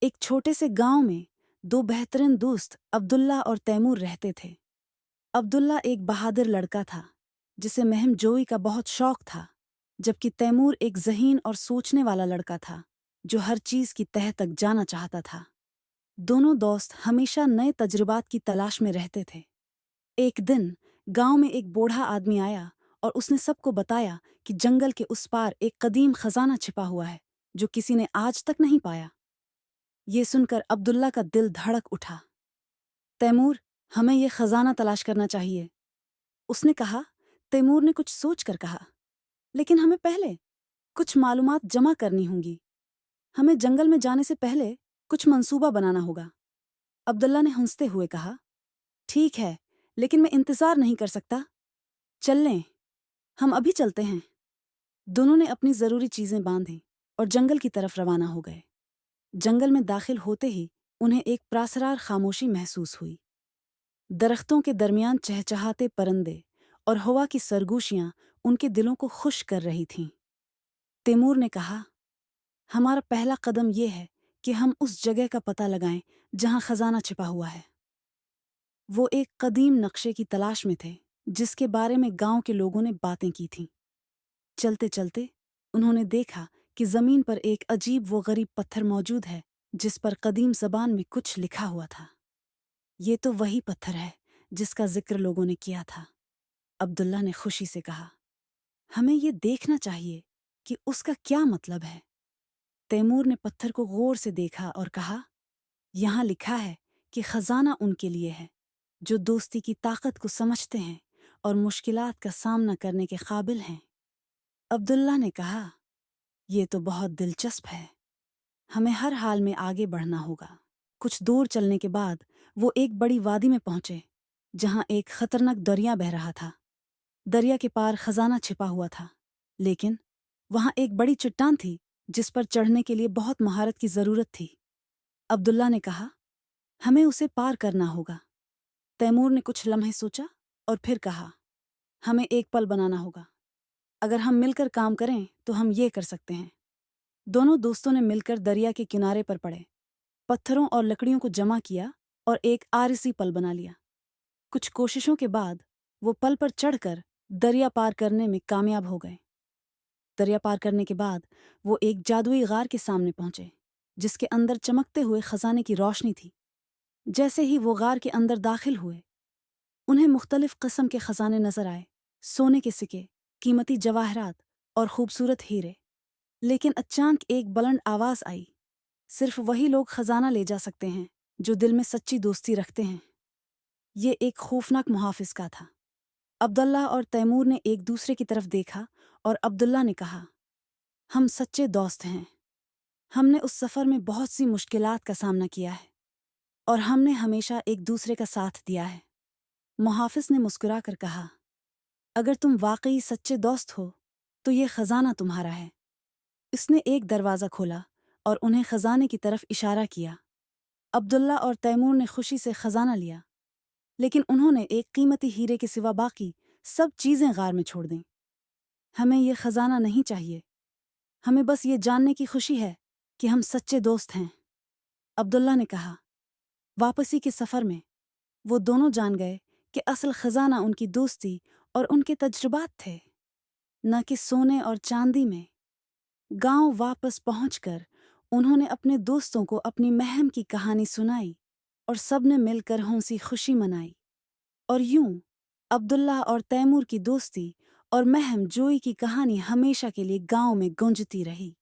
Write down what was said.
एक छोटे से गांव में दो बेहतरीन दोस्त अब्दुल्ला और तैमूर रहते थे। अब्दुल्ला एक बहादुर लड़का था जिसे महम जोई का बहुत शौक था, जबकि तैमूर एक ज़हीन और सोचने वाला लड़का था जो हर चीज़ की तह तक जाना चाहता था। दोनों दोस्त हमेशा नए तजुर्बात की तलाश में रहते थे। एक दिन गांव में एक बूढ़ा आदमी आया और उसने सबको बताया कि जंगल के उस पार एक कदीम खजाना छिपा हुआ है जो किसी ने आज तक नहीं पाया। ये सुनकर अब्दुल्ला का दिल धड़क उठा। तैमूर, हमें ये खजाना तलाश करना चाहिए, उसने कहा। तैमूर ने कुछ सोच कर कहा, लेकिन हमें पहले कुछ मालूमात जमा करनी होंगी। हमें जंगल में जाने से पहले कुछ मंसूबा बनाना होगा। अब्दुल्ला ने हंसते हुए कहा, ठीक है, लेकिन मैं इंतजार नहीं कर सकता। चल लें, हम अभी चलते हैं। दोनों ने अपनी जरूरी चीजें बांधी और जंगल की तरफ रवाना हो गए। जंगल में दाखिल होते ही उन्हें एक प्रासरार खामोशी महसूस हुई। दरख्तों के दरमियान चहचहाते परिंदे और हवा की सरगोशियां उनके दिलों को खुश कर रही थीं। तैमूर ने कहा, हमारा पहला कदम यह है कि हम उस जगह का पता लगाएं जहां खजाना छिपा हुआ है। वो एक कदीम नक्शे की तलाश में थे जिसके बारे में गांव के लोगों ने बातें की थीं। चलते चलते उन्होंने देखा कि जमीन पर एक अजीब व गरीब पत्थर मौजूद है जिस पर कदीम ज़बान में कुछ लिखा हुआ था। ये तो वही पत्थर है जिसका जिक्र लोगों ने किया था, अब्दुल्ला ने खुशी से कहा। हमें ये देखना चाहिए कि उसका क्या मतलब है। तैमूर ने पत्थर को गौर से देखा और कहा, यहाँ लिखा है कि खजाना उनके लिए है जो दोस्ती की ताकत को समझते हैं और मुश्किलात का सामना करने के काबिल हैं। अब्दुल्ला ने कहा, ये तो बहुत दिलचस्प है। हमें हर हाल में आगे बढ़ना होगा। कुछ दूर चलने के बाद वो एक बड़ी वादी में पहुंचे जहां एक खतरनाक दरिया बह रहा था। दरिया के पार खजाना छिपा हुआ था, लेकिन वहां एक बड़ी चट्टान थी जिस पर चढ़ने के लिए बहुत महारत की जरूरत थी। अब्दुल्ला ने कहा, हमें उसे पार करना होगा। तैमूर ने कुछ लम्हे सोचा और फिर कहा, हमें एक पल बनाना होगा। अगर हम मिलकर काम करें तो हम ये कर सकते हैं। दोनों दोस्तों ने मिलकर दरिया के किनारे पर पड़े, पत्थरों और लकड़ियों को जमा किया और एक आरसी पल बना लिया। कुछ कोशिशों के बाद वो पल पर चढ़कर दरिया पार करने में कामयाब हो गए। दरिया पार करने के बाद वो एक जादुई गार के सामने पहुंचे जिसके अंदर चमकते हुए खजाने की रोशनी थी। जैसे ही वो गार के अंदर दाखिल हुए, उन्हें मुख्तलिफ किस्म के खजाने नजर आए, सोने के सिक्के, कीमती जवाहरात और खूबसूरत हीरे। लेकिन अचानक एक बुलंद आवाज आई, सिर्फ वही लोग खजाना ले जा सकते हैं जो दिल में सच्ची दोस्ती रखते हैं। ये एक खौफनाक मुहाफिज का था। अब्दुल्ला और तैमूर ने एक दूसरे की तरफ देखा और अब्दुल्ला ने कहा, हम सच्चे दोस्त हैं। हमने उस सफ़र में बहुत सी मुश्किलात का सामना किया है और हमने हमेशा एक दूसरे का साथ दिया है। मुहाफिज ने मुस्कुरा कर कहा, अगर तुम वाकई सच्चे दोस्त हो तो ये खजाना तुम्हारा है। इसने एक दरवाज़ा खोला और उन्हें खजाने की तरफ इशारा किया। अब्दुल्ला और तैमूर ने खुशी से खजाना लिया, लेकिन उन्होंने एक कीमती हीरे के सिवा बाकी सब चीज़ें गार में छोड़ दीं। हमें ये खजाना नहीं चाहिए, हमें बस ये जानने की खुशी है कि हम सच्चे दोस्त हैं, अब्दुल्ला ने कहा। वापसी के सफ़र में वो दोनों जान गए कि असल खजाना उनकी दोस्ती और उनके तजुर्बात थे, न कि सोने और चांदी में। गांव वापस पहुंचकर उन्होंने अपने दोस्तों को अपनी महम की कहानी सुनाई और सबने मिलकर हंसी खुशी मनाई। और यूं अब्दुल्ला और तैमूर की दोस्ती और महम जोई की कहानी हमेशा के लिए गांव में गूंजती रही।